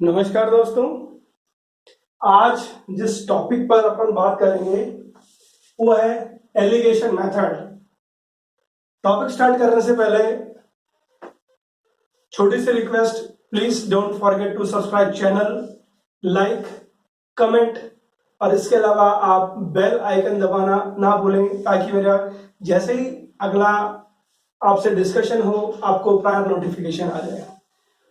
नमस्कार दोस्तों। आज जिस टॉपिक पर अपन बात करेंगे वो है एलिगेशन मेथड। टॉपिक स्टार्ट करने से पहले छोटी सी request, please don't forget to subscribe channel, like, comment और इसके अलावा आप बेल आइकन दबाना ना भूलें ताकि मेरा जैसे ही अगला आपसे डिस्कशन हो आपको प्रायर नोटिफिकेशन आ जाए।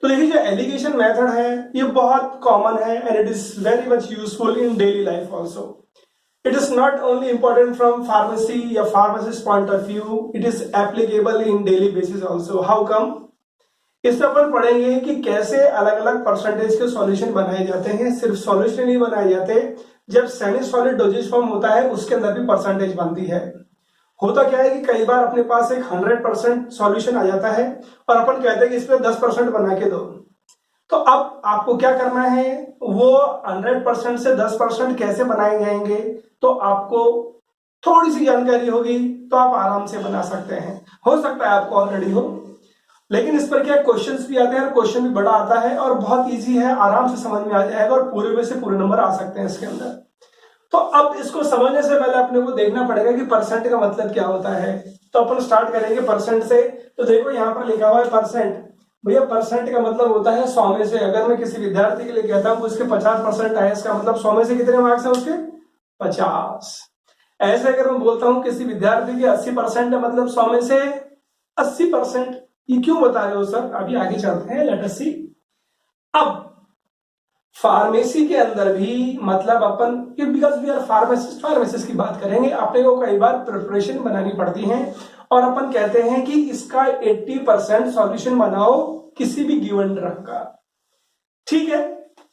तो देखिए, जो एलिगेशन मेथड है ये बहुत कॉमन है and it is very much useful in daily life also. It is not only important from pharmacy या pharmacist point of view, it is applicable in daily basis also. How come? इसमें अपन पढ़ेंगे कि कैसे अलग अलग percentage के solution बनाए जाते हैं। सिर्फ सॉल्यूशन नहीं बनाए जाते, जब सेमी सॉलिड डोजेज फॉर्म होता है उसके अंदर भी परसेंटेज बनती है। होता क्या है कि कई बार अपने पास एक 100% सॉल्यूशन आ जाता है और अपन कहते हैं कि इसमें 10% बना के दो। तो अब आपको क्या करना है, वो 100% से 10% कैसे बनाए जाएंगे, तो आपको थोड़ी सी जानकारी होगी तो आप आराम से बना सकते हैं। हो सकता है आपको ऑलरेडी हो, लेकिन इस पर क्या क्वेश्चंस भी आते हैं और क्वेश्चन भी बड़ा आता है और बहुत इजी है, आराम से समझ में आ जाएगा और पूरे में से पूरे नंबर आ सकते हैं इसके अंदर। तो अब इसको समझने से पहले अपने को देखना पड़ेगा कि परसेंट का मतलब क्या होता है। तो अपन स्टार्ट करेंगे परसेंट से। तो देखो यहाँ पर लिखा हुआ है परसेंट। भैया परसेंट का मतलब होता है 100 में से। अगर मैं किसी विद्यार्थी के लिए कहता हूँ उसके 50% आए, इसका मतलब 100 में से कितने मार्क्स है उसके? 50। ऐसे अगर मैं बोलता हूँ किसी विद्यार्थी के 80% है, मतलब 100 में से 80%। ये क्यों बता रहे हो सर? अभी आगे चलते हैं, लेट अस सी। अब फार्मेसी के अंदर भी मतलब अपन, बिकॉज वी आर फार्मासिस्ट की बात करेंगे, अपने को कई बार प्रिपरेशन बनानी पड़ती है और अपन कहते हैं कि इसका 80% सॉल्यूशन बनाओ किसी भी गिवन ड्रग का। ठीक है,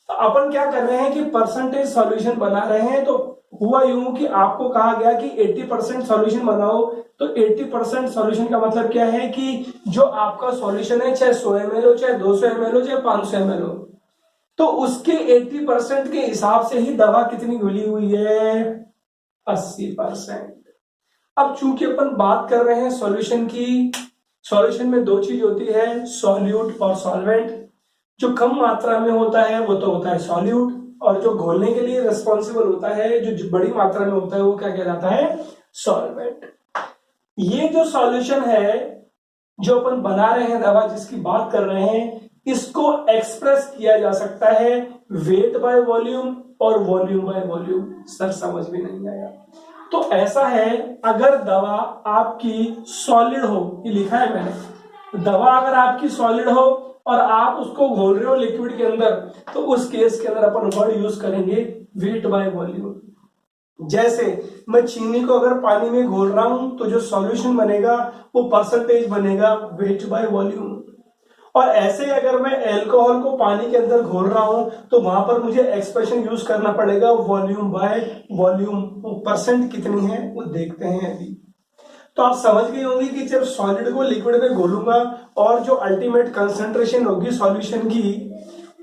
तो अपन क्या कर रहे हैं कि परसेंटेज सॉल्यूशन बना रहे हैं। तो हुआ यूं कि आपको कहा गया कि 80% सॉल्यूशन बनाओ। तो 80% सॉल्यूशन का मतलब क्या है कि जो आपका सॉल्यूशन है, चाहे 100 ml हो, चाहे 200 ml हो, चाहे 500 ml हो, तो उसके 80% के हिसाब से ही दवा कितनी घुली हुई है? 80%। अब चूंकि अपन बात कर रहे हैं सॉल्यूशन की, सॉल्यूशन में दो चीज होती है, सॉल्यूट और सॉल्वेंट। जो कम मात्रा में होता है वो तो होता है सॉल्यूट, और जो घोलने के लिए रिस्पॉन्सिबल होता है, जो बड़ी मात्रा में होता है, वो क्या कहलाता है? सॉल्वेंट। ये जो सॉल्यूशन है जो अपन बना रहे हैं, दवा जिसकी बात कर रहे हैं, इसको एक्सप्रेस किया जा सकता है वेट बाय वॉल्यूम और वॉल्यूम बाय वॉल्यूम। सर समझ में नहीं आया? तो ऐसा है, अगर दवा आपकी सॉलिड हो, ये लिखा है मैंने, दवा अगर आपकी सॉलिड हो और आप उसको घोल रहे हो लिक्विड के अंदर, तो उस केस के अंदर अपन वर्ड यूज करेंगे वेट बाय वॉल्यूम। जैसे मैं चीनी को अगर पानी में घोल रहा हूं तो जो सॉल्यूशन बनेगा वो परसेंटेज बनेगा वेट बाय वॉल्यूम। और ऐसे अगर मैं अल्कोहल को पानी के अंदर घोल रहा हूं तो वहां पर मुझे एक्सप्रेशन यूज करना पड़ेगा वॉल्यूम बाय वॉल्यूम। परसेंट कितनी है वो देखते हैं अभी। तो आप समझ गए होंगे कि जब सॉलिड को लिक्विड में घोलूंगा और जो अल्टीमेट कंसंट्रेशन होगी सॉल्यूशन की,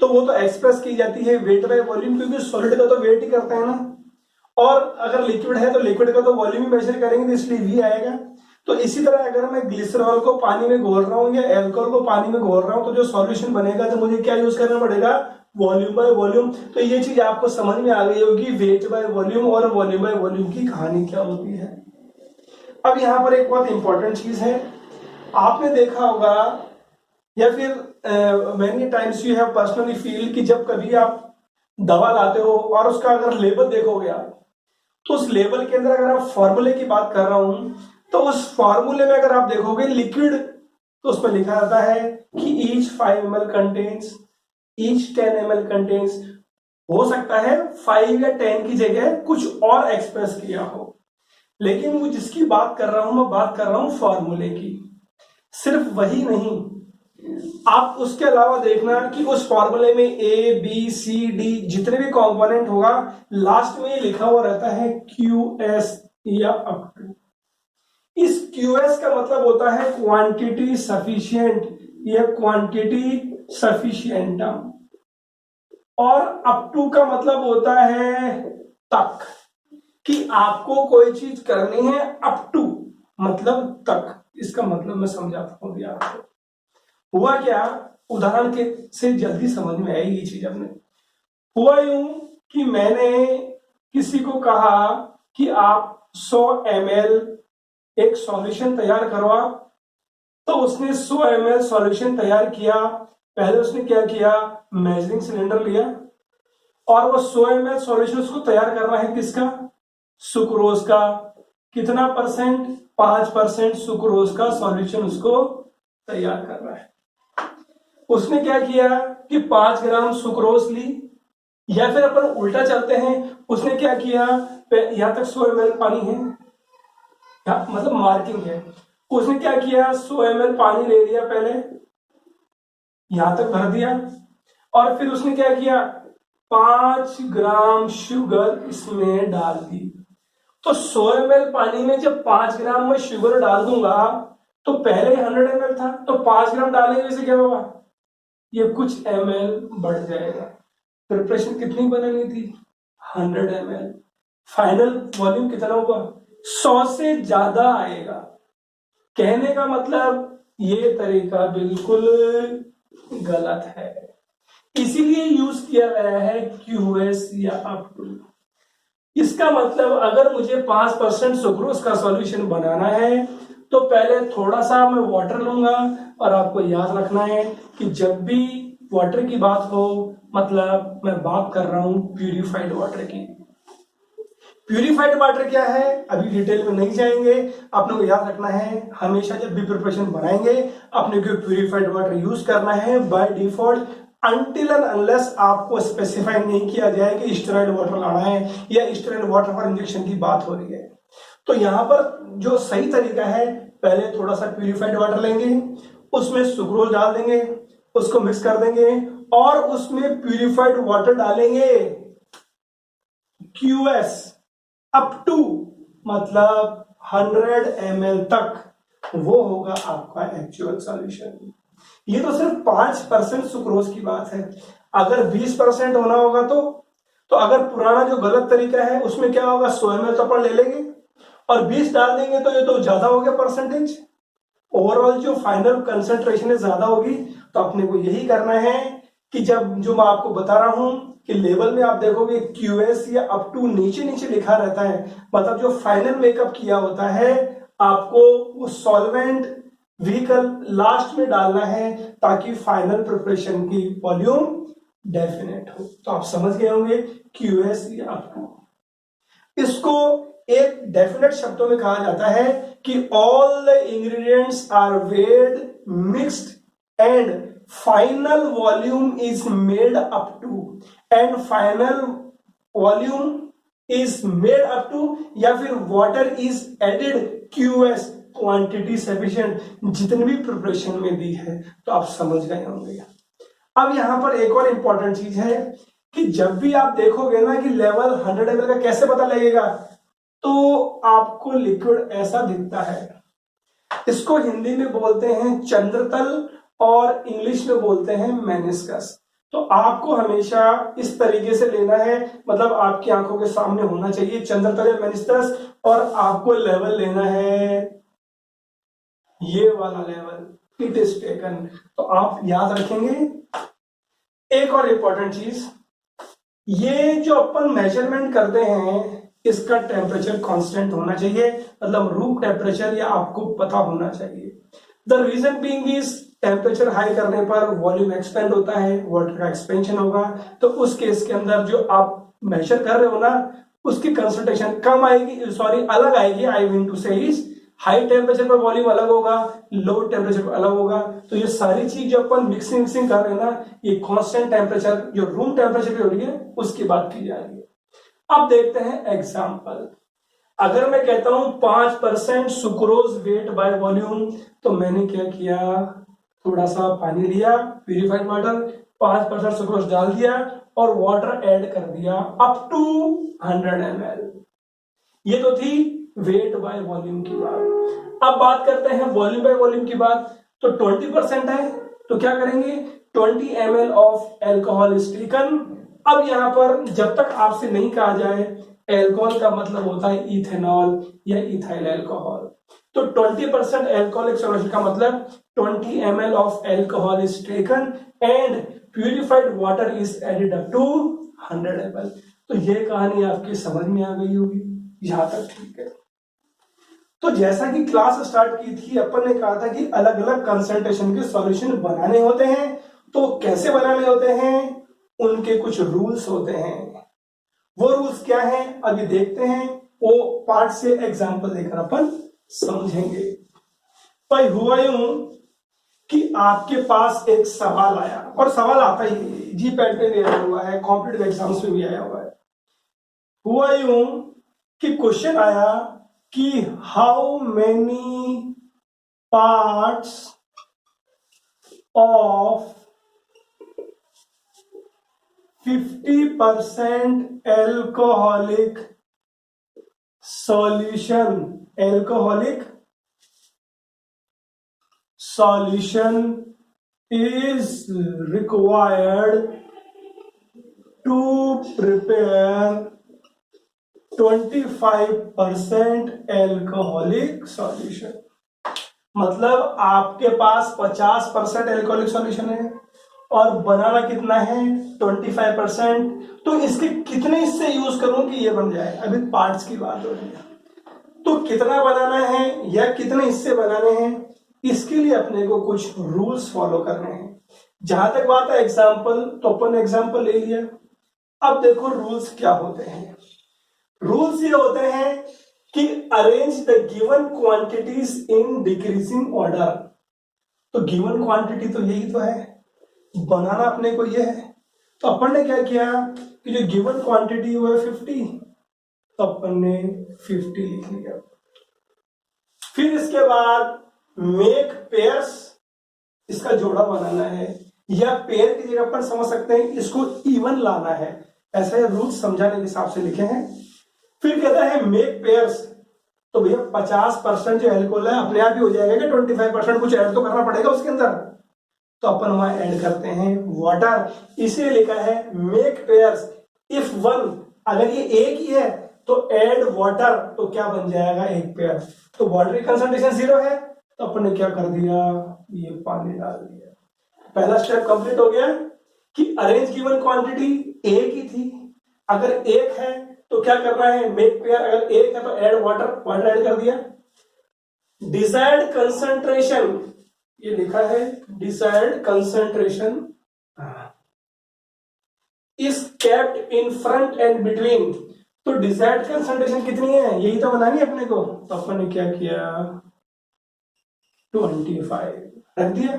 तो वो तो एक्सप्रेस की जाती है वेट बाय वॉल्यूम, क्योंकि सॉलिड का तो वेट ही करते हैं ना, और अगर लिक्विड है तो लिक्विड का तो वॉल्यूम ही मेजर करेंगे, तो इसलिए वी आएगा। तो इसी तरह अगर मैं ग्लिसरॉल को पानी में घोल रहा हूं या अल्कोहल को पानी में घोल रहा हूं, तो जो सॉल्यूशन बनेगा तो मुझे क्या यूज करना पड़ेगा? Volume by volume. तो ये चीज आपको समझ में आ गई होगी, वेट बाय वॉल्यूम और वॉल्यूम बाय वॉल्यूम की कहानी क्या होती है। अब यहां पर एक बहुत इंपॉर्टेंट चीज है, आपने देखा होगा या फिर many times you have personally feel कि जब कभी आप दवा लाते हो और उसका अगर लेबल देखोगे आप, तो उस लेबल के अंदर अगर आप फॉर्मूले की बात कर रहा हूं, तो उस फॉर्मूले में अगर आप देखोगे लिक्विड, तो उसमें लिखा जाता है कि each 5 ml contains, each 10 ml contains. हो सकता है 5 या 10 की जगह कुछ और एक्सप्रेस किया हो, लेकिन वो जिसकी बात कर रहा हूं, मैं बात कर रहा हूं फॉर्मूले की। सिर्फ वही नहीं, आप उसके अलावा देखना कि उस फॉर्मूले में ए बी सी डी जितने भी कंपोनेंट होगा, लास्ट में लिखा हुआ रहता है QS या अप टू। इस QS का मतलब होता है क्वांटिटी सफिशिएंट या क्वांटिटी सफिशिएंटम, और अप टू का मतलब होता है तक, कि आपको कोई चीज करनी है अप टू मतलब तक। इसका मतलब मैं समझाता हूं आपको। हुआ क्या उदाहरण के से जल्दी समझ में आएगी ये चीज। अपने हुआ यूं कि मैंने किसी को कहा कि आप 100 ml एक सॉल्यूशन तैयार करवा, तो उसने 100 ml सॉल्यूशन तैयार किया। पहले उसने क्या किया, मेजरिंग सिलेंडर लिया और वो 100 ml सॉल्यूशन उसको तैयार करना है किसका, सुक्रोज का। कितना परसेंट, 5% सुक्रोज का सॉल्यूशन उसको तैयार करना है। उसने क्या किया कि 5 ग्राम सुक्रोज ली, या फिर अपन उल्टा चलते हैं, उसने क्या किया, यहां तक 100 ml पानी है, मतलब मार्किंग है। उसने क्या किया, 100 ml पानी ले लिया, पहले यहां तक भर दिया और फिर उसने क्या किया, 5 ग्राम शुगर इसमें डाल दी। तो 100 ml पानी में जब 5 ग्राम में शुगर डाल दूंगा तो पहले 100 ml था, तो 5 ग्राम डालेंगे से क्या होगा, ये कुछ ml बढ़ जाएगा। प्रिपरेशन कितनी बनानी थी, 100 ml। फाइनल वॉल्यूम कितना होगा, 100 से ज्यादा आएगा। कहने का मतलब ये तरीका बिल्कुल गलत है, इसीलिए यूज किया गया है QS या अप टू। इसका मतलब अगर मुझे 5% सुक्रोज का सॉल्यूशन बनाना है तो पहले थोड़ा सा मैं वाटर लूंगा, और आपको याद रखना है कि जब भी वाटर की बात हो, मतलब मैं बात कर रहा हूं प्यूरिफाइड वाटर की। प्यूरिफाइड वाटर क्या है अभी डिटेल में नहीं जाएंगे, आपने को याद रखना है हमेशा जब भी प्रिपरेशन बनाएंगे अपने को प्यूरिफाइड वाटर यूज करना है by default, until and unless आपको स्पेसिफाई नहीं किया जाए कि स्टेरॉइड वाटर लाना है या स्टेरॉइड वाटर फॉर इंजेक्शन की बात हो रही है। तो यहां पर जो सही तरीका है, पहले थोड़ा सा प्यूरिफाइड वाटर लेंगे, उसमें सुक्रोज डाल देंगे, उसको मिक्स कर देंगे और उसमें प्यूरिफाइड वाटर डालेंगे QS अप टू, मतलब 100 ml तक, वो होगा आपका एक्चुअल सॉल्यूशन। ये तो सिर्फ 5% सुक्रोज की बात है। अगर 20% होना होगा तो अगर पुराना जो गलत तरीका है उसमें क्या होगा, 100 ml तो अपन ले लेंगे और 20 डाल देंगे तो ये तो ज्यादा हो गया परसेंटेज, ओवरऑल जो फाइनल कंसंट्रेशन है ज्यादा होगी। तो अपने को यही करना है कि जब जो मैं आपको बता रहा हूं कि लेवल में आप देखोगे QS या अप टू नीचे नीचे लिखा रहता है, मतलब जो फाइनल मेकअप किया होता है आपको वो सॉल्वेंट व्हीकल लास्ट में डालना है ताकि फाइनल प्रिपरेशन की वॉल्यूम डेफिनेट हो। तो आप समझ गए होंगे QS या अप टू। इसको एक डेफिनेट शब्दों में कहा जाता है कि all the ingredients are weighed mixed and final volume is made up to, and final volume is made up to, या फिर water is added QS, quantity sufficient, जितनी भी प्रिपरेशन में दी है। तो आप समझ गए होंगे। अब यहां पर एक और इंपॉर्टेंट चीज है कि जब भी आप देखोगे ना कि लेवल 100 ml का कैसे पता लगेगा, तो आपको लिक्विड ऐसा दिखता है, इसको हिंदी में बोलते हैं चंद्रतल और इंग्लिश में बोलते हैं मेनिस्कस। तो आपको हमेशा इस तरीके से लेना है, मतलब आपकी आंखों के सामने होना चाहिए चंद्रतल या मेनिस्कस, और आपको लेवल लेना है ये वाला लेवल, इट इज टेकन। तो आप याद रखेंगे। एक और इंपॉर्टेंट चीज, ये जो अपन मेजरमेंट करते हैं इसका टेम्परेचर कांस्टेंट होना चाहिए, मतलब रूम टेम्परेचर या आपको पता होना चाहिए। The reason being is temperature high करने पर वॉल्यूम एक्सपेंड होता है, वाटर का एक्सपेंशन होगा, तो उस केस के अंदर जो आप मेजर कर रहे हो ना उसकी कंसंट्रेशन कम आएगी, सॉरी अलग आएगी। आई मीन टू से इज हाई टेम्परेचर पर वॉल्यूम अलग होगा, लो टेम्परेचर पर अलग होगा। तो ये सारी चीज जो अपन मिक्सिंग कर रहे हैं ना, ये कांस्टेंट टेम्परेचर जो रूम टेम्परेचर पे हो रही है उसकी बात की जा रही है। अब देखते हैं एग्जाम्पल। अगर मैं कहता हूं 5% सुक्रोज वेट बाय वॉल्यूम, तो मैंने क्या किया, थोड़ा सा पानी लिया प्यूरिफाइड वाटर, 5% सुक्रोज डाल दिया और वाटर ऐड कर दिया अप टू 100 ml। ये तो थी वेट बाय वॉल्यूम की बात। अब बात करते हैं वॉल्यूम बाय वॉल्यूम की बात। तो 20% है तो क्या करेंगे, 20 ml of alcohol is taken. अब यहां पर जब तक आपसे नहीं कहा जाए एल्कोहल का मतलब होता है इथेनॉल या इथाइल एल्कोहल, तो 20% एल्कोहलिक सॉल्यूशन का मतलब 20 ml of alcohol is taken and purified water is added up to 100 ml। तो ये कहानी आपकी समझ में आ गई होगी, यहां तक ठीक है। तो जैसा कि क्लास स्टार्ट की थी, अपन ने कहा था कि अलग अलग कंसंट्रेशन के सॉल्यूशन बनाने होते हैं। तो कैसे बनाने होते हैं, उनके कुछ रूल्स होते हैं। वो रूल्स क्या हैं अभी देखते हैं, वो पार्ट से एग्जांपल देकर अपन समझेंगे। भाई हुआ यूं कि आपके पास एक सवाल आया, और सवाल आता ही जी पैट पे भी आया हुआ है, कॉम्पिटिटिव एग्जाम्स में भी आया हुआ है। हुआ यूं कि क्वेश्चन आया कि how many parts of 50% alcoholic solution is required to prepare 25% alcoholic solution। मतलब आपके पास 50% एल्कोहलिक सॉल्यूशन है और बनाना कितना है 25%। तो इसके कितने हिस्से यूज करूं कि ये बन जाए, अभी पार्ट्स की बात हो रही है। तो कितना बनाना है या कितने हिस्से बनाने हैं, इसके लिए अपने को कुछ रूल्स फॉलो करने हैं। जहां तक बात है एग्जाम्पल, तो अपन एग्जाम्पल ले लिया। अब देखो रूल्स क्या होते हैं। रूल्स ये होते हैं कि arrange the given quantities in decreasing order. तो गिवन क्वांटिटी तो यही तो है, बनाना अपने को ये है। तो अपन ने क्या किया कि जो गिवन क्वांटिटी वो है 50, तो अपन ने 50 लिख लिया। फिर इसके बाद मेक पेयर्स, इसका जोड़ा बनाना है, या पेयर की जगह पर समझ सकते हैं इसको इवन लाना है, ऐसा ये रूल्स समझाने के हिसाब से लिखे हैं। फिर कहता है मेक पेयर्स, तो भैया 50% जो एल्कोहल है अपने आप ही हो जाएगा कि 25% कुछ ऐड तो करना पड़ेगा उसके अंदर। तो अपन वहां ऐड करते हैं वाटर, इसे लिखा है मेक पेयर्स इफ वन, अगर ये एक ही है तो ऐड वाटर, तो क्या बन जाएगा एक पेयर। तो वाटर की कंसंट्रेशन 0 है, तो अपन ने क्या कर दिया, ये पानी डाल दिया। पहला स्टेप कंप्लीट हो गया कि अरेंज गिवन क्वांटिटी एक ही थी, अगर एक है तो क्या करना है मेक पेयर, अगर एक है तो ऐड वाटर, वाटर ऐड कर दिया। डिजायर्ड कंसंट्रेशन, ये लिखा है desired concentration is kept in front end between. तो डिजायर्ड कंसंट्रेशन कितनी है यही तो बनानी है अपने को। तो अपन ने क्या किया 25 रख दिया।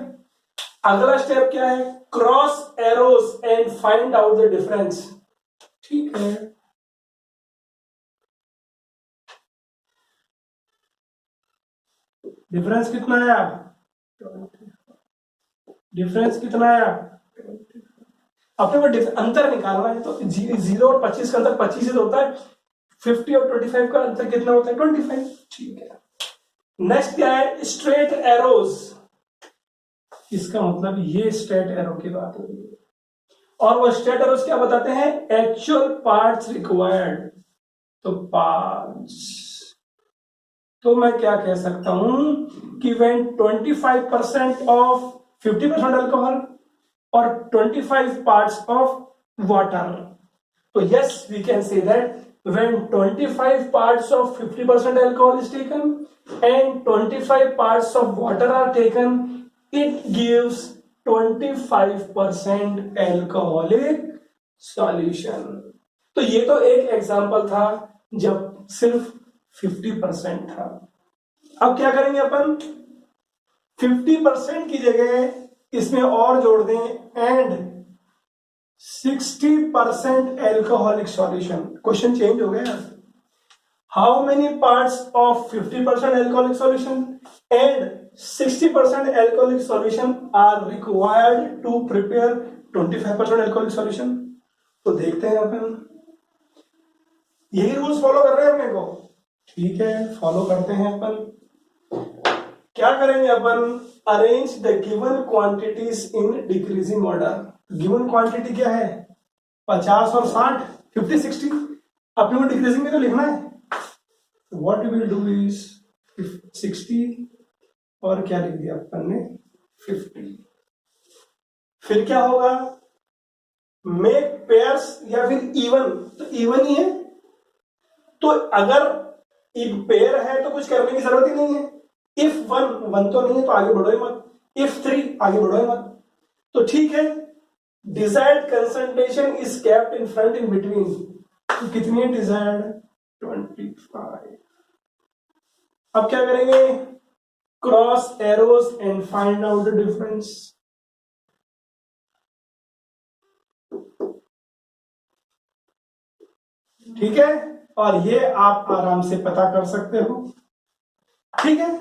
अगला स्टेप क्या है, cross arrows and find out the difference. ठीक है, डिफरेंस कितना आया, डिफरेंस कितना आया, अपने को अंतर निकालना है। तो 0 और 25 का अंतर 25 से होता है, 50 और 25 का अंतर कितना होता है 25। ठीक है, नेक्स्ट क्या है स्ट्रेट एरोज, इसका मतलब ये स्ट्रेट एरो की बात हो रही है। और वो स्ट्रेट एरोज क्या बताते हैं, एक्चुअल पार्ट्स रिक्वायर्ड, तो पार्ट्स। तो मैं क्या कह सकता हूं कि when 25% of 50% अल्कोहल और 25 parts of water, तो yes we can say that when 25 parts of 50% alcohol is taken and 25 parts of water are taken, it gives 25% alcoholic solution। तो ये तो एक एग्जांपल था जब सिर्फ 50% था। अब क्या करेंगे अपन, 50% की जगह इसमें और जोड़ दें and 60% alcoholic solution. Question change हो गया, how many parts of 50% alcoholic solution and 60% alcoholic solution are required to prepare 25% alcoholic solution. तो देखते हैं अपन, यही रूल्स फॉलो कर रहे हैं अपने को। ठीक है, फॉलो करते हैं अपन। क्या करेंगे अपन, arrange the given quantities in decreasing order. Given quantity क्या है 50 और 60, 50 60, अपने को डिक्रीजिंग में तो लिखना है। What we will do is 60 और क्या लिख दिया अपन ने 50। फिर क्या होगा, मेक पेयर्स या फिर इवन, तो इवन ही है, तो अगर इफ पेयर है तो कुछ करने की जरूरत ही नहीं है। इफ वन, वन तो नहीं है तो आगे बढ़ो ही मत, इफ थ्री आगे बढ़ो ही मत, तो ठीक है। Desired concentration is kept in front in between, तो कितनी है डिजायर्ड 25। अब क्या करेंगे, cross arrows and find out the difference. ठीक है, और ये आप आराम से पता कर सकते हो। ठीक है,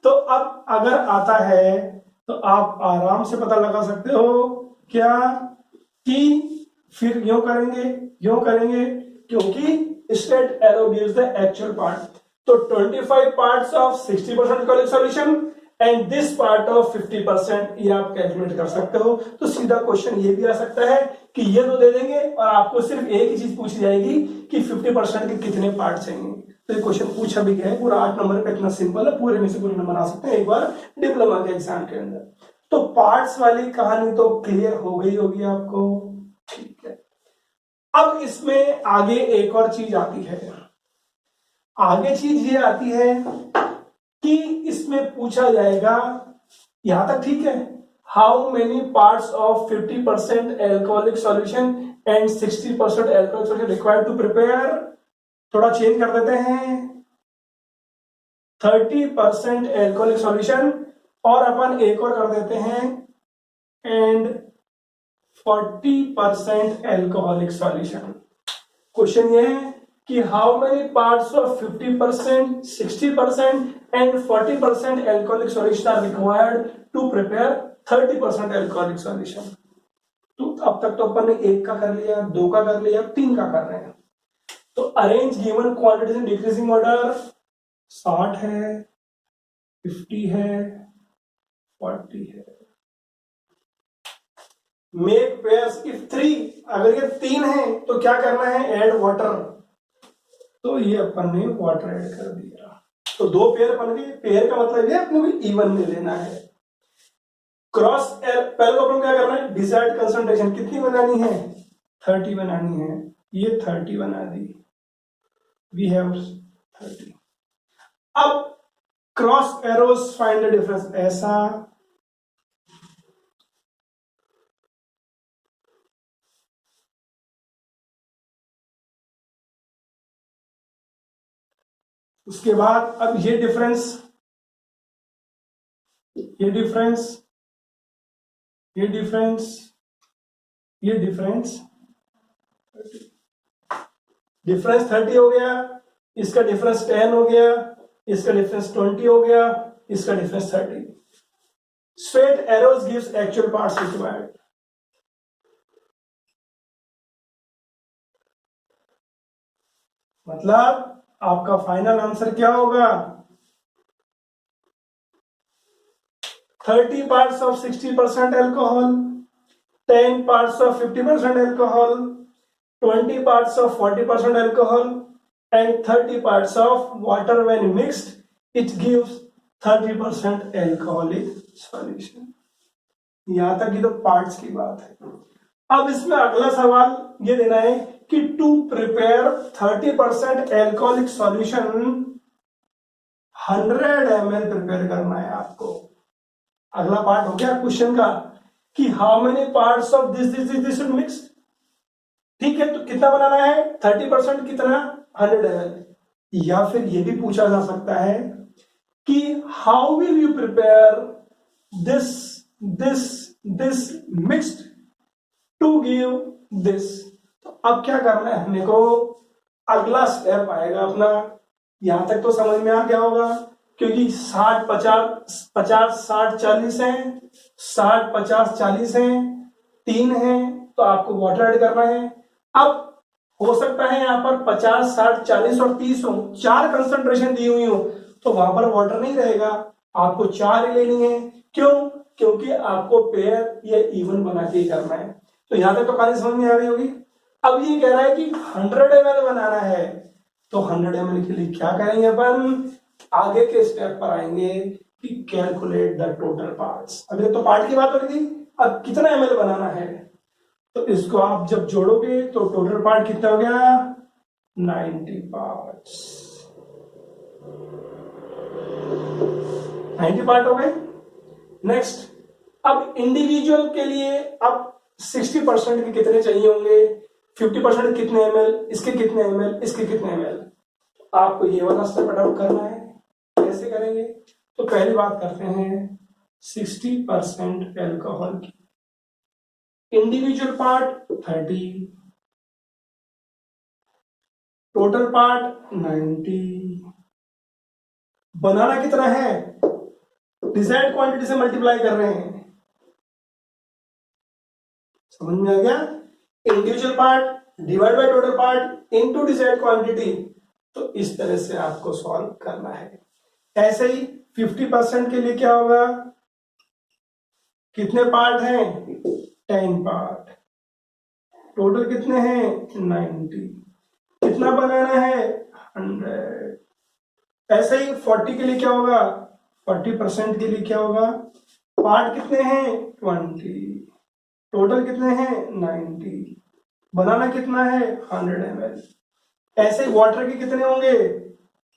तो अब अगर आता है तो आप आराम से पता लगा सकते हो क्या, कि फिर यूं करेंगे, यूं करेंगे, क्योंकि straight arrow gives the actual part. तो 25 parts of 60% alcoholic solution and this part of 50%, ये आप कैलकुलेट कर सकते हो। तो सीधा क्वेश्चन ये भी आ सकता है कि ये तो दे देंगे और आपको सिर्फ एक ही चीज पूछी जाएगी कि 50% के कितने पार्ट चाहिए। तो ये क्वेश्चन पूछा भी गया है, पूरा 8 नंबर का, इतना सिंपल है, पूरे में से पूरे नंबर आ सकते हैं एक बार डिप्लोमा के एग्जाम के अंदर। तो पार्ट्स वाली कहानी तो क्लियर हो गई होगी आपको। ठीक है, अब इसमें आगे एक और चीज आती है। आगे चीज ये आती है कि इसमें पूछा जाएगा, यहां तक ठीक है, how many parts of 50% alcoholic solution and 60% alcoholic solution required to prepare. थोड़ा चेंज कर देते हैं, 30% एल्कोहलिक सॉल्यूशन और अपन एक और कर देते हैं एंड 40% एल्कोहलिक सॉल्यूशन। क्वेश्चन ये है कि how many parts of 50%, 60% and 40% alcoholic solution are required to prepare 30% alcoholic solution. तो अब तक तो अपन ने एक का कर लिया, दो का कर लिया, तीन का कर रहे हैं। तो arrange given quantities in decreasing order. 60 है, 50 है, 40 है। मेक पेयर्स इफ 3, अगर ये 3 है तो क्या करना है, ऐड वाटर। तो ये अपन ने वाटर ऐड कर दिया, तो 2 पेयर बन गए। पेयर का मतलब ये अपने को इवन में लेना है। क्रॉस पहले तो अपन क्या करना है, डिजायर्ड कंसंट्रेशन कितनी बनानी है, 30 बनानी है। ये 30 बना दी, वी हैव 30। अब cross arrows find the difference, ऐसा उसके बाद अब ये डिफरेंस, ये डिफरेंस, ये डिफरेंस, ये डिफरेंस, डिफरेंस 30 हो गया, इसका डिफरेंस 10 हो गया, इसका डिफरेंस 20 हो गया, इसका difference 30। Straight arrows gives actual parts required. मतलब आपका फाइनल आंसर क्या होगा, 30 parts of 60% alcohol, 10 parts of 50% alcohol, 20 parts of 40% alcohol, and 30 parts of water. When mixed, it gives 30% alcoholic solution. यहां तक की तो पार्ट्स की बात है। अब इसमें अगला सवाल ये देना है कि to prepare 30% alcoholic solution 100 ml prepare करना है आपको। अगला पार्ट हो गया क्वेश्चन का कि how many parts of this should mix. ठीक है, तो कितना बनाना है, 30% कितना, 100 ml। या फिर ये भी पूछा जा सकता है कि how will you prepare this this this mixed to give this. तो अब क्या करना है हमने को, अगला स्टेप आएगा अपना। यहां तक तो समझ में आ गया होगा, क्योंकि 60 50 50 60 40 है, 60 50 40 है, 3 है, तो आपको वाटर ऐड करना है। अब हो सकता है यहां पर 50 60 40 और 30 हो, 4 कंसंट्रेशन दी हुई हो, तो वहां पर वाटर नहीं रहेगा, आपको 4 ही लेनी है। क्यों, क्योंकि आपको पेयर या इवन बना के ही करना है। तो यहां तक तो कहानी समझ में आ गई होगी। अब ये कह रहा है कि 100 ml बनाना है, तो 100 ml के लिए क्या करेंगे अपन, आगे के स्टेप पर आएंगे कि कैलकुलेट द टोटल पार्ट्स। अभी तो पार्ट की बात हो रही थी, अब कितना ml बनाना है, तो इसको आप जब जोड़ोगे तो टोटल पार्ट कितना हो गया, 90 पार्ट्स। 90 पार्ट हो गए। नेक्स्ट, अब इंडिविजुअल के लिए अब 60% के कितने चाहिए होंगे, 50% कितने ml, इसके कितने ml, इसके कितने ml, आपको ये वाला स्टेप आउट करना है। कैसे करेंगे, तो पहली बात करते हैं 60% एल्कोहल की, इंडिविजुअल पार्ट 30, टोटल पार्ट 90, बनाना कितना है, डिजायर्ड क्वांटिटी से मल्टीप्लाई कर रहे हैं। समझ में आ गया, individual part divide by total part into desired quantity, तो इस तरह से आपको सॉल्व करना है। ऐसे ही 50% के लिए क्या होगा, कितने पार्ट हैं, 10 पार्ट, टोटल कितने हैं 90, कितना बनाना है 100। ऐसे ही 40 के लिए क्या होगा, 40% के लिए क्या होगा, पार्ट कितने हैं 20, टोटल कितने हैं 90, बनाना कितना है 100 ml। ऐसे ही वाटर के कितने होंगे,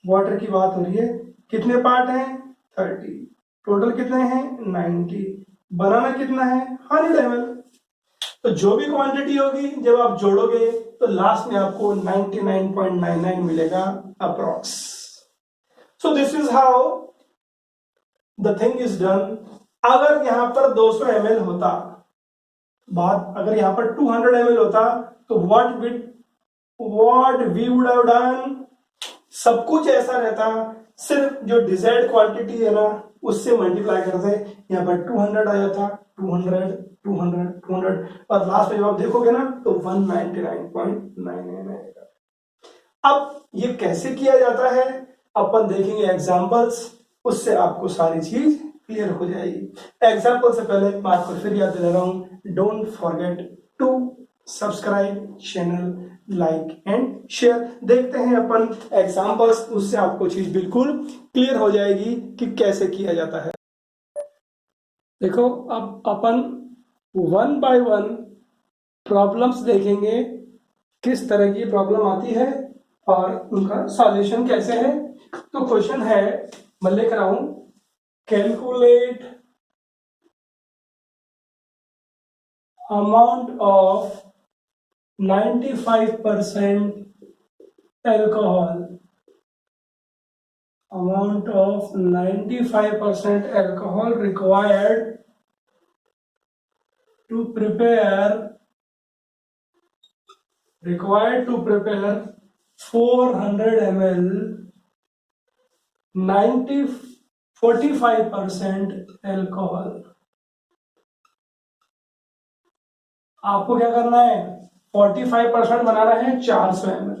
वाटर की बात हो रही है, कितने पार्ट हैं 30, टोटल कितने हैं 90, बनाना कितना है 100 ml। तो जो भी क्वांटिटी होगी जब आप जोड़ोगे तो लास्ट में आपको 99.99 मिलेगा approx. So this is how the thing is done. अगर यहां पर 200 ml होता, बात अगर यहां पर 200 ml होता, तो what we would have done, सब कुछ ऐसा रहता, सिर्फ जो डिजायर्ड क्वांटिटी है ना उससे मल्टीप्लाई करते, यहाँ पर 200 आया था, 200 200 200 और लास्ट में जब आप देखोगे ना तो 199.99 आएगा। अब ये कैसे किया जाता है अपन देखेंगे एग्जांपल्स, उससे आपको सारी चीज क्लियर हो जाएगी। एग्जांपल से पहले बात को फिर याद दिला रहा हूं, don't forget to subscribe channel, like and share. देखते हैं अपन एग्जांपल्स, उससे आपको चीज बिल्कुल क्लियर हो जाएगी कि कैसे किया जाता है। देखो अब अपन 1 बाय 1 प्रॉब्लम्स देखेंगे, किस तरह की प्रॉब्लम आती है और उनका सॉल्यूशन कैसे है। तो क्वेश्चन है, मैं लिख रहा हूं, calculate amount of 95% alcohol, amount of 95% alcohol required to prepare 400 ml 45% alcohol। आपको क्या करना है, 45% बनाना है 400 ml।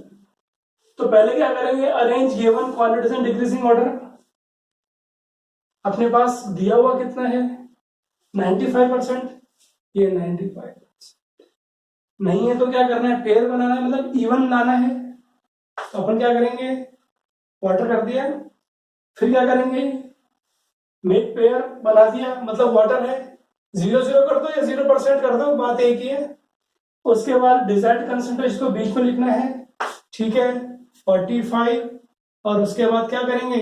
तो पहले क्या करेंगे, arrange given quantities in decreasing order. अपने पास दिया हुआ कितना है 95%, ये 95% नहीं है तो क्या करना है, पेयर बनाना है, मतलब इवन लाना है। तो अपन क्या करेंगे, वाटर कर दिया, फिर क्या करेंगे, मेक पेयर बना दिया, मतलब वाटर है, 0 कर दो या 0% कर दो, बात एक ही है। उसके बाद डिजायर्ड कंसंट्रेशन को बीच में लिखना है, ठीक है, 45, और उसके बाद क्या करेंगे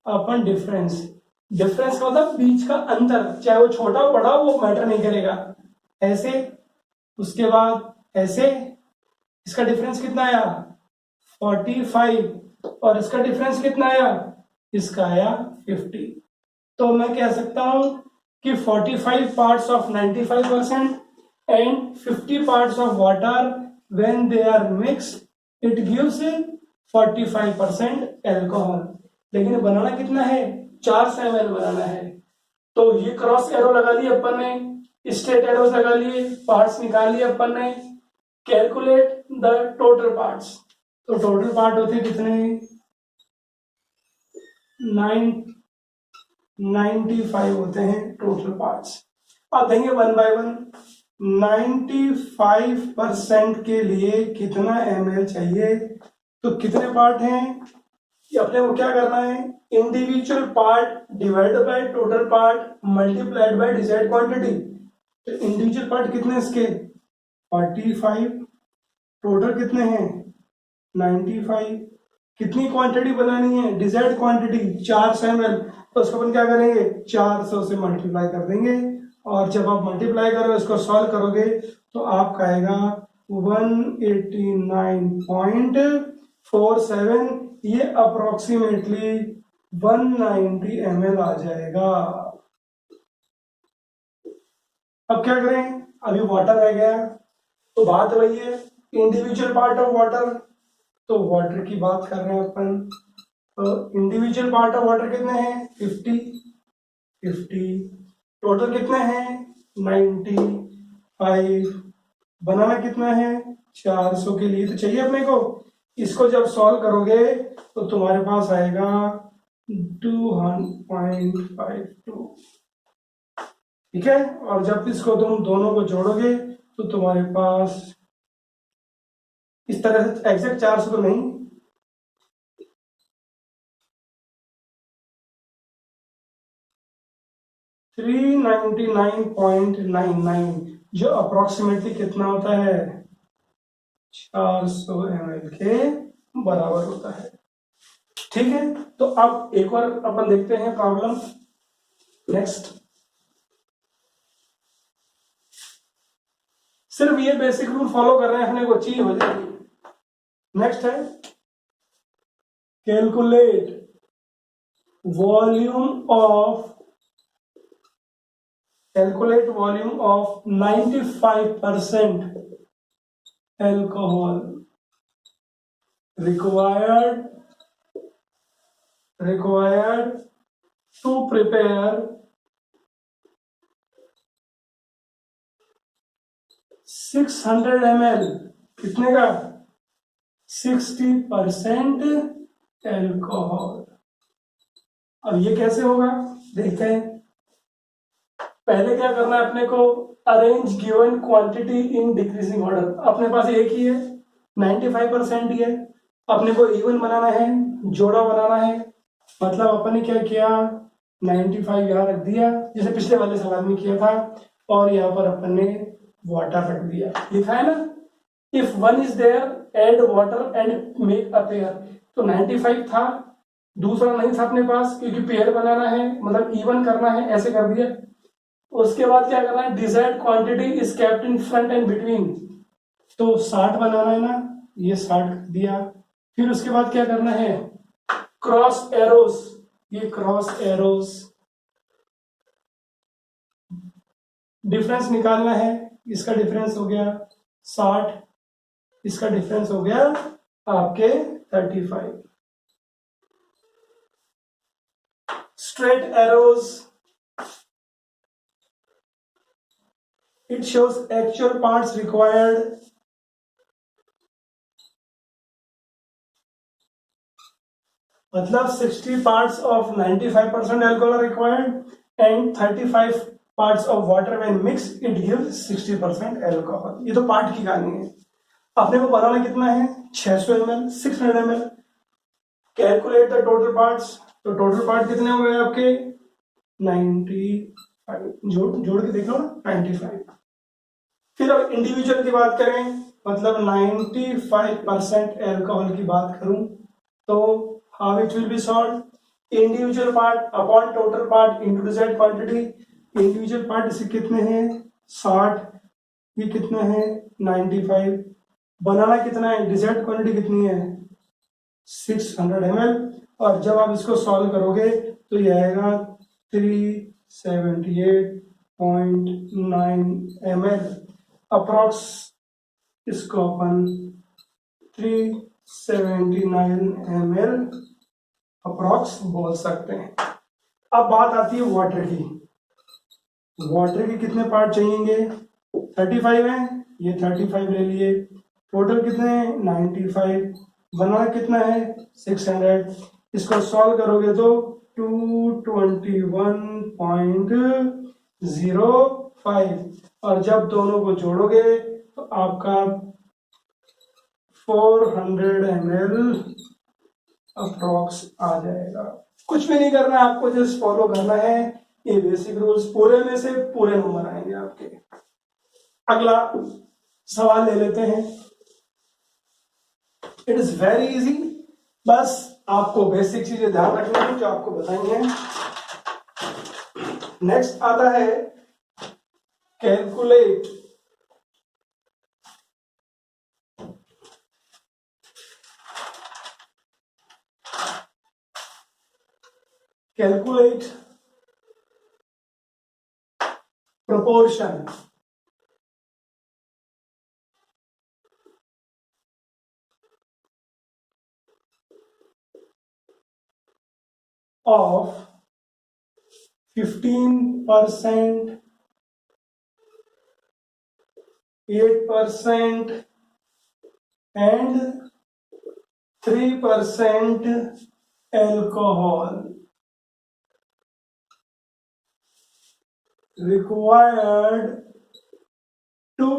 अपन, डिफरेंस का मतलब बीच का अंतर, चाहे वो छोटा हो बड़ा हो वो मैटर नहीं करेगा, ऐसे, उसके बाद ऐसे, इसका डिफरेंस कितना आया 45 और इसका डिफरेंस कितना आया, इसका आया 50। तो मैं कह सकता हूं कि 45 parts of 95% and 50 parts of water, when they are mixed it gives 45% alcohol। लेकिन बनाना कितना है, 400 ml बनाना है। तो ये क्रॉस एरो लगा लिए अपन ने, स्ट्रेट एरोस लगा लिए, पार्ट्स निकाल लिए अपन ने। कैलकुलेट द टोटल पार्ट्स, तो टोटल पार्ट होते कितने, 95 होते हैं टोटल पार्ट्स। अब देंगे 1 बाय 1, 95% के लिए कितना ml चाहिए, तो कितने पार्ट हैं कि अपने को क्या करना है, individual part divide by total part multiplied by desired quantity. तो इंडिविजुअल पार्ट कितने इसके 45, टोटल कितने हैं 95, कितनी क्वांटिटी बनानी है डिजायर्ड क्वांटिटी 400 ml, तो उसको अपन क्या करेंगे 400 से मल्टीप्लाई कर देंगे, और जब आप मल्टीप्लाई करोगे इसको सॉल्व करोगे तो आपका आएगा 189.47, ये अप्रोक्सीमेटली 190 ml आ जाएगा। अब क्या करें, अभी वाटर रह गया, तो बात वही है इंडिविजुअल पार्ट ऑफ वाटर, तो वाटर की बात कर रहे हैं अपन। तो इंडिविजुअल पार्ट ऑफ वाटर कितने हैं 50, टोटल कितने हैं 95, बनाना कितना है 400 के लिए तो चाहिए अपने को। इसको जब सॉल्व करोगे तो तुम्हारे पास आएगा 2.52, ठीक है। और जब इसको तुम दोनों को जोड़ोगे तो तुम्हारे पास इस तरह से एग्जैक्ट 400 तो नहीं, 399.99, जो अप्रोक्सीमेटली कितना होता है 400 ml के बराबर होता है, ठीक है। तो अब एक और अपन देखते हैं प्रॉब्लम नेक्स्ट। सिर्फ ये बेसिक रूल फॉलो कर रहे हैं अपने को, चीज हो जाएगी। नेक्स्ट है calculate volume of 95% alcohol required to prepare 600 ml, कितने का 60% एल्कोहल। अब ये कैसे होगा देखते हैं। पहले क्या करना है अपने को, arrange given quantity in decreasing order. अपने पास एक ही है 95% ही है, अपने को इवन बनाना है, जोड़ा बनाना है, मतलब अपन ने क्या किया 95 यहाँ रख दिया जैसे पिछले वाले सवाल में किया था, और यहाँ पर अपन ने वाटर रख दिया, लिखा है ना if one is there add water and make a pair. तो 95 था, दूसरा नहीं था अपने पास क्योंकि पेयर बनाना है मतलब इवन करना है, ऐसे कर दिया। उसके बाद क्या करना है, desired quantity is kept in front end between, तो 60 बनाना है ना, ये 60 कर दिया। फिर उसके बाद क्या करना है, क्रॉस एरोस, ये क्रॉस एरोस डिफरेंस निकालना है। इसका डिफरेंस हो गया 60, इसका डिफरेंस हो गया आपके 35। Straight arrows, it shows actual parts required, मतलब 60 parts of 95% alcohol are required and 35 parts of water when mixed it gives 60% alcohol। ये तो पार्ट की कहानी है। अपने को बनाना कितना है 600 ml 600 ml। Calculate the total parts, तो टोटल पार्ट कितने हो गए आपके 95, जोड़ के देख लो ना 95। फिर अब इंडिविजुअल की बात करें, मतलब 95% एल्कोहल की बात करूं तो how it will be solve, individual part upon total part into desired quantity. Individual part इसे कितने हैं 60, ये कितने हैं 95, बनाना कितना है डिजायर्ड क्वांटिटी कितनी है 600 ml, और जब आप इसको सॉल्व करोगे तो ये आएगा 378.9 ml अप्रॉक्स। इसको अपन 379 ml अप्रॉक्स बोल सकते हैं। अब बात आती है वाटर की। वाटर के कितने पार्ट चाहिएंगे 35 है, ये 35 ले लिए, टोटल कितने हैं 95, बनाना कितना है 600। इसको सॉल्व करोगे तो 221.05, और जब दोनों को जोड़ोगे तो आपका 400 ml अप्रॉक्स आ जाएगा। कुछ भी नहीं करना है आपको, जस्ट फॉलो करना है ये बेसिक रूल्स, पूरे में से पूरे नंबर आएंगे आपके। अगला सवाल ले लेते हैं। इट इज वेरी इजी, बस आपको बेसिक चीजें ध्यान रखनी है जो आपको बताई हैं। नेक्स्ट आता है calculate proportion of 15%, 8% and 3% alcohol required to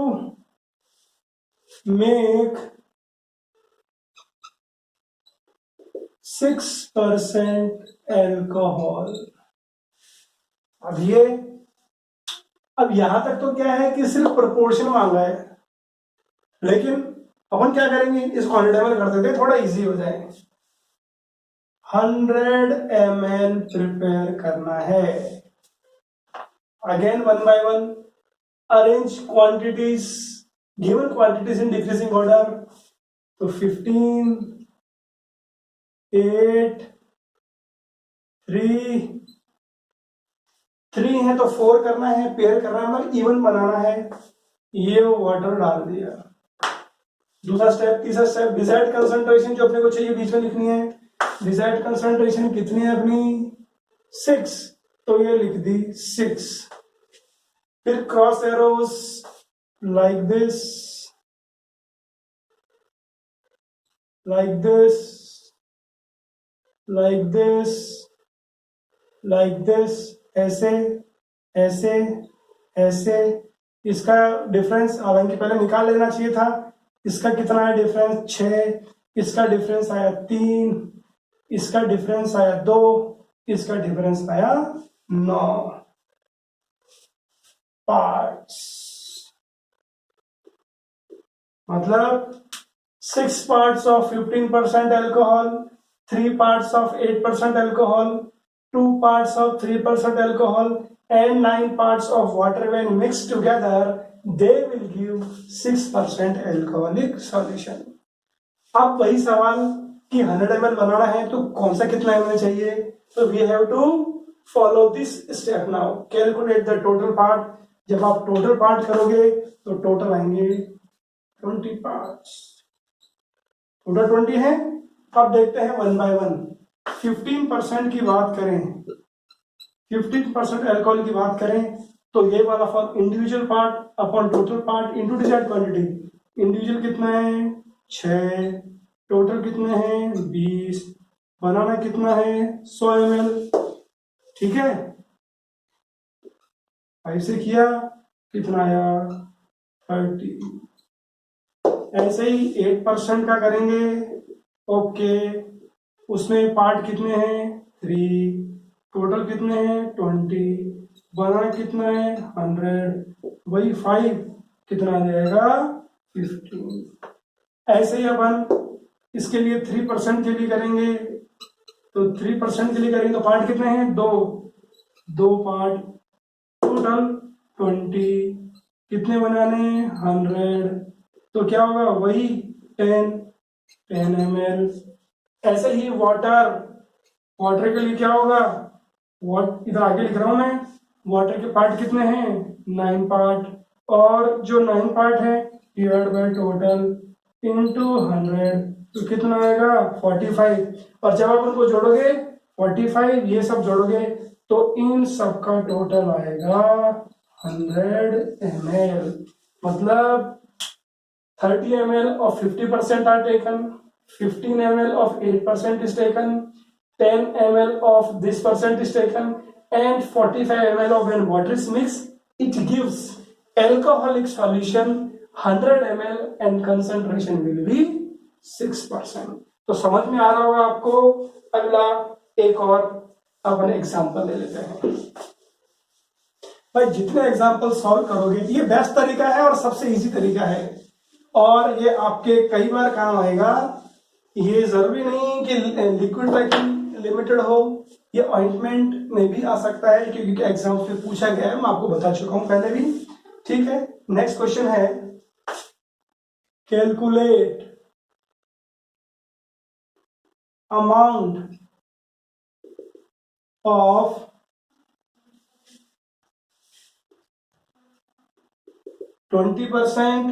make 6% alcohol। अब यहां तक तो क्या है कि सिर्फ प्रोपोर्शन मांगा है, लेकिन अपन क्या करेंगे, इस क्वांटिटी कर देते हैं, थोड़ा इजी हो जाए। 100 ml प्रिपेयर करना है। Again one by one arrange quantities, given quantities in decreasing order. तो 15, 8, 3 है तो 4 करना है, पेयर करना है, मतलब इवन बनाना है। ये वाटर डाल दिया। दूसरा स्टेप, तीसरा स्टेप, डिजायर्ड कंसंट्रेशन जो अपने को चाहिए बीच में लिखनी है। डिजायर्ड कंसंट्रेशन कितनी है अपनी, 6, तो ये लिख दी 6। फिर cross arrows like this, like this, like this, like this, ऐसे ऐसे ऐसे। इसका डिफरेंस हालांकि पहले निकाल लेना चाहिए था। इसका कितना है डिफरेंस, 6, इसका डिफरेंस आया 3, इसका डिफरेंस आया 2, इसका डिफरेंस आया 9 पार्ट्स। मतलब 6 parts of 15% alcohol, 3 parts of 8% alcohol, 2 parts of 3% alcohol and 9 parts of water. When mixed together they will give 6% alcoholic solution। अब वही सवाल कि 100 ml बनाना है तो कौन सा कितना ml चाहिए, तो we have to follow this step now। Calculate the total part। जब आप टोटल पार्ट करोगे तो टोटल आएंगे 20 पार्ट्स, टोटल 20 है। अब देखते हैं वन बाय वन। 15% की बात करें, 15% अल्कोहल की बात करें तो ये वाला for individual part upon total part into desired quantity. Individual कितना है 6, टोटल कितने हैं 20, बनाना कितना है 100 ml, ठीक है। 5 से किया कितना आया 30। ऐसे ही 8% का करेंगे, ओके, उसमें पार्ट कितने हैं 3, टोटल कितने हैं 20, बना कितना है 100, वही 5 कितना आ जाएगा 15। ऐसे ही अपन इसके लिए 3% के लिए करेंगे, तो 3% के लिए करेंगे तो पार्ट कितने हैं 2 पार्ट, टोटल 20, कितने बनाने 100, तो क्या होगा वही 10 ml। ऐसे ही वाटर के लिए क्या होगा, इधर आगे लिख रहा हूं मैं, वाटर के पार्ट कितने हैं 9 पार्ट, और जो 9 पार्ट है डिवाइड बाय टोटल इनटू 100, तो कितना आएगा 45। और जब आप उनको जोड़ोगे 45 ये सब जोड़ोगे तो इन सब का टोटल आएगा 100 ml। मतलब 30 ml of 50% are taken, 15 ml of 8% is taken, 10 ml of this percent is taken, and 45 ml of when water is mixed, it gives alcoholic solution 100 ml and concentration will be 6%। तो समझ में आ रहा होगा आपको। अगला एक और अपन एग्जाम्पल ले लेते हैं। भाई जितने एग्जाम्पल सॉल्व करोगे, ये बेस्ट तरीका है और सबसे इजी तरीका है, और ये आपके कई बार काम आएगा। ये जरूरी नहीं कि लिक्विड पैकिंग लिमिटेड हो, ये ऑइंटमेंट में भी आ सकता है, क्योंकि एग्जाम में पूछा गया है, मैं आपको बता चुका हूं पहले भी। ठीक है, नेक्स्ट क्वेश्चन है, calculate amount of 20%,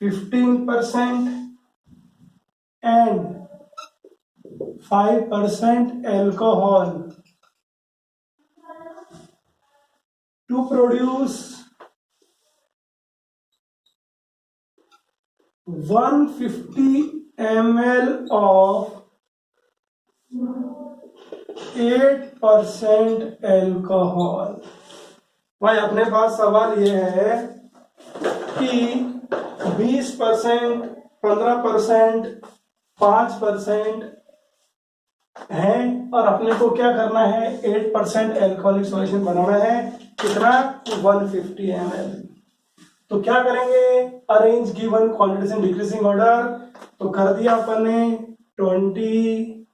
15% and 5% alcohol to produce 150 ml of 8% alcohol। भाई अपने पास सवाल ये है कि 20%, 15%, 5% है, और अपने को क्या करना है, 8% एल्कोहलिक सॉल्यूशन बनाना है। कितना? 150 ml। तो क्या करेंगे, arrange given quantities in decreasing order. तो कर दिया अपन ने 20,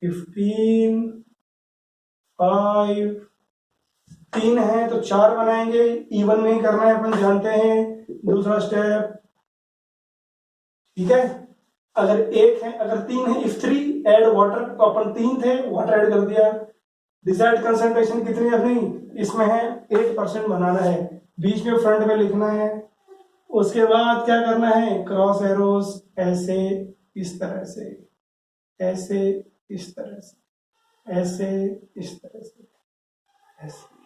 15, 5, 3 है तो 4 बनाएंगे, इवन में ही करना है अपन जानते हैं। दूसरा स्टेप, ठीक है, अगर 1 है, अगर 3 है, इफ 3 ऐड वाटर, तो अपन 3 थे, वाटर ऐड कर दिया। डिजायर्ड कंसंट्रेशन कितनी अपनी इसमें है, 8% बनाना है, बीच में फ्रंट में लिखना है। उसके बाद क्या करना है, क्रॉस एरोस ऐसे, इस तरह से, ऐसे, इस तरह से, ऐसे, इस तरह से, ऐसे।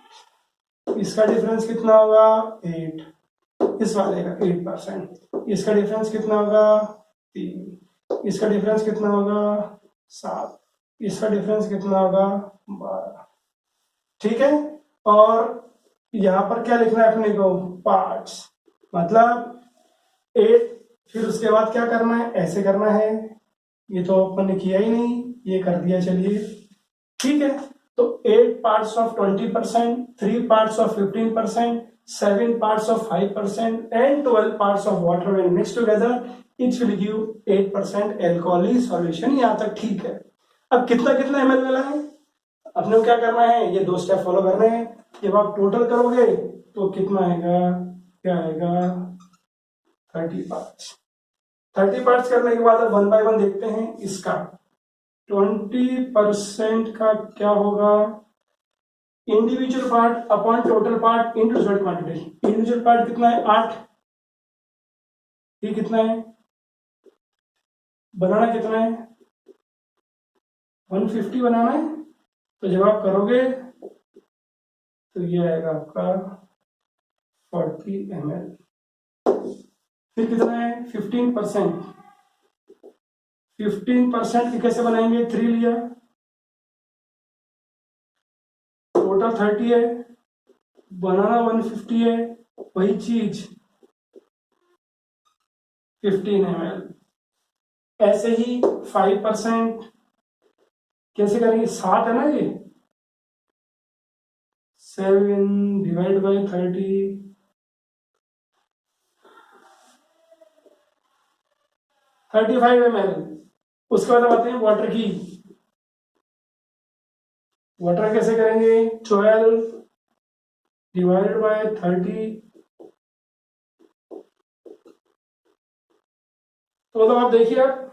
इसका डिफरेंस कितना होगा, 8। इस वाले का 8%। इसका डिफरेंस कितना होगा, 3। इसका डिफरेंस कितना होगा, 7। इसका डिफरेंस कितना होगा, 12। ठीक है, और यहां पर क्या लिखना है अपने को, पार्ट्स, मतलब 8। फिर उसके बाद क्या करना है, ऐसे करना है। ये तो अपन ने किया ही नहीं, ये कर दिया, चलिए ठीक है। तो 8 parts of 20%, 3 parts of 15%, 7 parts of 5% and 12 parts of water when mixed together, each will give 8% alcoholic solution। यहाँ तक ठीक है। अब कितना कितना ml मिला है, अपने को क्या करना है, ये 2 स्टेप फॉलो करने हैं। जब आप टोटल करोगे तो कितना आएगा, क्या आएगा, 30 पार्ट्स। 30 पार्ट्स करने के बाद अब 1 by 1 देखते हैं। इसका 20% का क्या होगा, individual part upon total part into result quantity. Individual part कितना है, 8। ये कितना है, बनाना कितना है, 150 बनाना है। तो जब आप करोगे तो ये आएगा आपका 40 ml। फिर कितना है, 15%। 15% कैसे बनाएंगे, 3 लिया, टोटल 30 है, बनाना 150 है, वही चीज 15 ml। ऐसे ही 5% कैसे करेंगे, 60 है ना, ये 7 डिवाइड बाई 30, 35 ml। उसके बाद आते हैं वाटर की। वाटर कैसे करेंगे, 12 डिवाइडेड बाय 30। तो मतलब आप देखिए, आप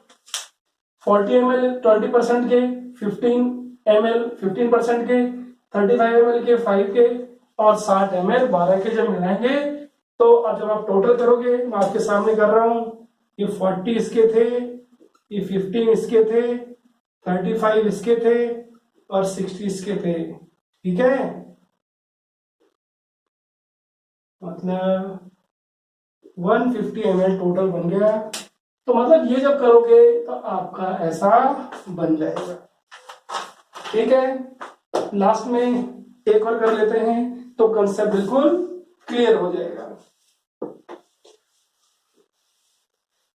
40 ml 20% के, 15 ml 15% के, 35 ml के 5 के, और 60 ml 12 के जब मिलाएंगे तो अब जब आप टोटल करोगे, मैं आपके सामने कर रहा हूं, ये 40 इसके थे, ये 15 इसके थे, 35 इसके थे, और 60 इसके थे। ठीक है, मतलब 150 ml टोटल बन गया। तो मतलब ये जब करोगे तो आपका ऐसा बन जाएगा। ठीक है, लास्ट में एक और कर लेते हैं तो कंसेप्ट बिल्कुल क्लियर हो जाएगा।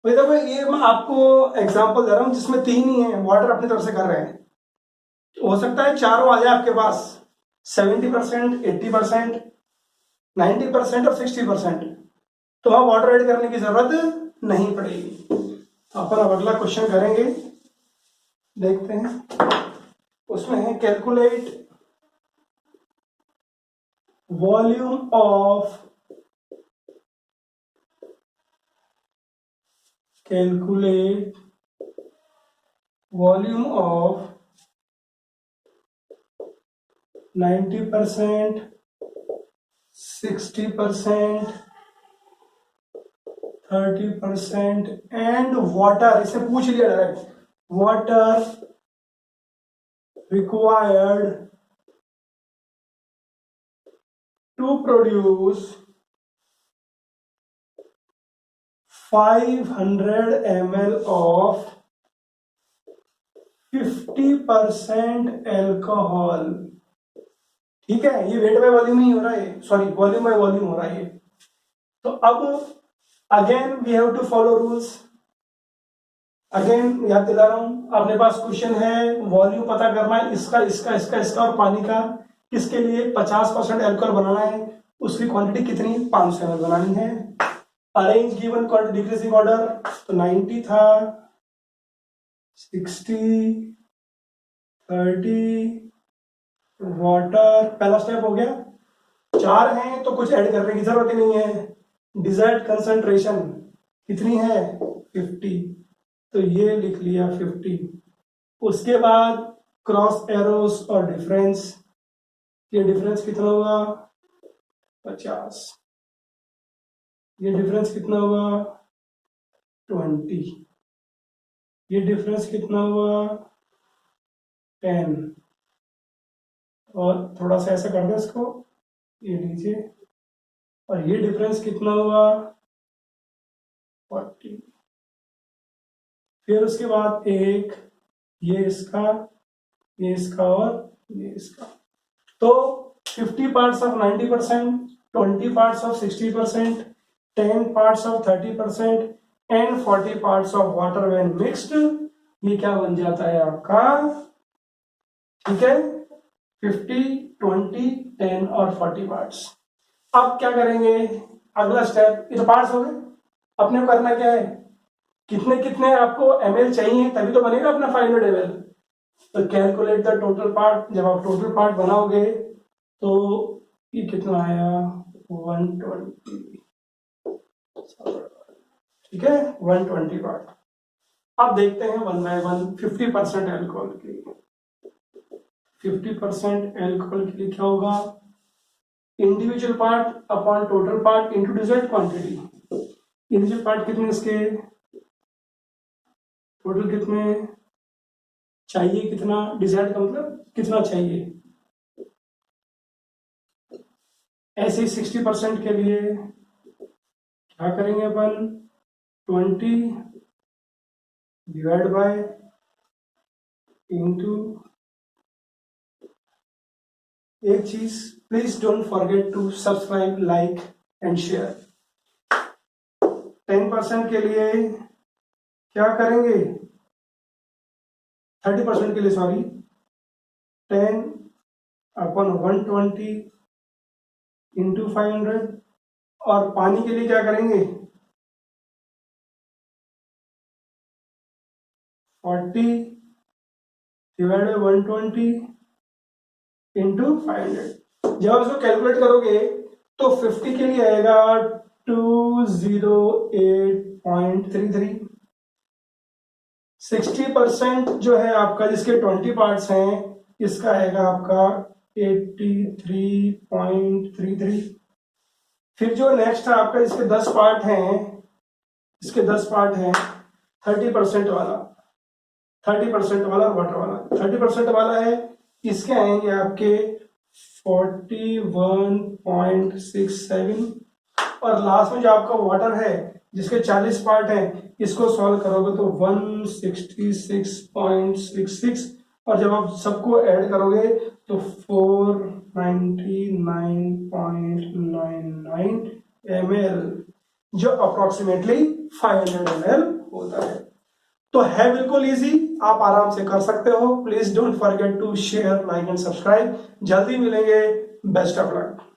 भाई देखो ये मैं आपको एग्जांपल दे रहा हूँ जिसमें तीन ही है, वाटर अपनी तरफ से कर रहे हैं। हो सकता है चारों आ जाए आपके पास, 70%, 80%, 90% और 60%, तो वहां वाटर ऐड करने की जरूरत नहीं पड़ेगी। तो अपन अब अगला क्वेश्चन करेंगे, देखते हैं। उसमें है calculate volume of calculate volume of 90%, 60%, 30% and water, इसे पूछ लिया direct, water required to produce 500 ml of 50% alcohol. ठीक है, ये वेट बाय वॉल्यूम ही हो रहा है, सॉरी वॉल्यूम बाय वॉल्यूम हो रहा है। तो अब again we have to follow rules. Again याद दिला रहा हूं, अपने पास क्वेश्चन है, वॉल्यूम पता करना है, इसका इसका इसका इसका और पानी का, किसके लिए 50% एल्कोहल बनाना है, उसकी क्वांटिटी कितनी, 500 ml बनानी है। Arrange given quantity decreasing order, तो 90 था, 60, 30, वाटर, पहला स्टेप हो गया। चार हैं तो कुछ ऐड करने की जरूरत ही नहीं है। डिजायर्ड कंसंट्रेशन कितनी है, 50, तो ये लिख लिया 50। उसके बाद क्रॉस एरोस और डिफरेंस, ये डिफरेंस कितना हुआ, 50, ये डिफरेंस कितना हुआ, 20, ये डिफरेंस कितना हुआ, 10, और थोड़ा सा ऐसा कर दो इसको, ये लीजिए, और ये डिफरेंस कितना हुआ, 40। फिर उसके बाद एक, ये इसका, ये इसका और ये इसका, तो 50 parts of 90%, 20 parts of 60%, 10 parts of 30% and 40 parts of water when mixed, ये क्या बन जाता है आपका, ठीक है, 50, 20, 10 और 40 पार्ट्स। अब क्या करेंगे, अगला स्टेप, ये तो पार्ट्स हो गए, अपने को करना क्या है, कितने कितने आपको ml चाहिए तभी तो बनेगा अपना 500 ml। तो कैलकुलेट द टोटल पार्ट, जब आप टोटल पार्ट बनाओगे तो ये कितना आया, 120, ठीक है, 120 पार्ट। अब देखते हैं वन बाय वन। 50% एल्कोहल के लिए, 50% एल्कोहल के लिए क्या होगा, individual part upon total part into desired quantity. Individual part कितने इसके, टोटल कितने चाहिए, कितना डिजायर्ड का मतलब कितना चाहिए। ऐसे ही 60% के लिए क्या करेंगे अपन, 20 डिवाइड बाय इंटू, एक चीज please don't forget to subscribe, like and share. 10% के लिए क्या करेंगे, 30% के लिए सॉरी, 10 अपन 120 इंटू 500, और पानी के लिए क्या करेंगे, 40 डिवाइड बाय 120 इंटू 500। जब आप इसको कैलकुलेट करोगे तो 50 के लिए आएगा 208.33। 60% जो है आपका, जिसके 20 पार्ट्स हैं, इसका आएगा आपका 83.33। फिर जो नेक्स्ट है आपका, इसके 10 पार्ट हैं, इसके 10 पार्ट हैं, 30% वाला, 30% वाला वाटर वाला, 30% वाला है, इसके आएंगे आपके 41.67। और लास्ट में जो आपका वाटर है, जिसके 40 पार्ट है, इसको सॉल्व करोगे तो 166.66, और जब आप सबको ऐड करोगे तो 499.99 ml जो अप्रोक्सीमेटली 500 ml होता है। तो है बिल्कुल इजी, आप आराम से कर सकते हो। Please don't forget to share, like and subscribe. जल्दी मिलेंगे। Best of luck.